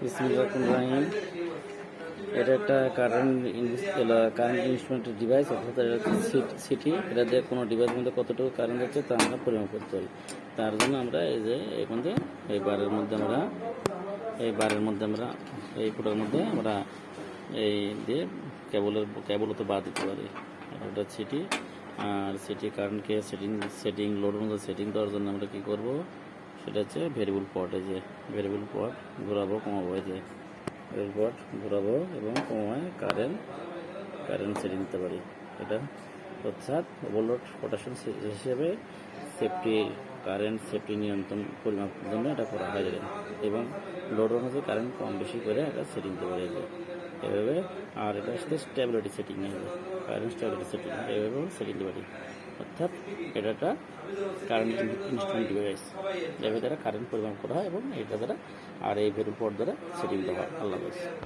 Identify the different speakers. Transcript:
Speaker 1: বিসমিল্লাহির রহমানির রহিম। এটা একটা কারেন্ট ইনস্ট্রুমেন্টের ডিভাইস, অর্থাৎ এটা হচ্ছে সিটি। এটা দিয়ে কোনো ডিভাইসের মধ্যে কতটুকু কারেন্ট যাচ্ছে তা আমরা পরিমাপ করতে পারি। তার জন্য আমরা এই যে এখান থেকে এই বারের মধ্যে আমরা এই ফুটার মধ্যে আমরা এই দিয়ে কেবলতে বার দিতে পারি। এটা সিটি। আর সিটি কারেন্টকে সেটিং লোডের মধ্যে সেটিং দেওয়ার জন্য আমরা কী করবো, সেটা হচ্ছে ভেরিয়েবল পট। এই যে ভেরিয়েবল পট ঘোরাবো, কমাবো, এই যে ভেরিয়েবল পট ঘোরাবো এবং কমায় কারেন্ট সেটিং দিতে পারি। এটা অর্থাৎ ওভারলোড প্রোটেকশন হিসেবে কারেন্ট সেফটি নিয়ন্ত্রণ পরিমাপের জন্য এটা করা হয় এবং লোড অনুযায়ী কারেন্ট কম বেশি করে এটা সেটিং দিতে পারি এভাবে। আর এটা সাথে স্টেবিলিটি সেটিং হবে, কারেন্ট স্টেবিলিটি সেটিং এভাবে সেটিং দিতে পারি। অর্থাৎ এটা একটা কারেন্ট ইনস্ট্রুমেন্ট ডিভাইস, এভাবে দ্বারা কারেন্ট পরিমাপ করা হয় এবং এটা দ্বারা আর এই ভেরিয়েবল পট দ্বারা সেটিং দেওয়া হয়। আল্লাহ হাফেজ।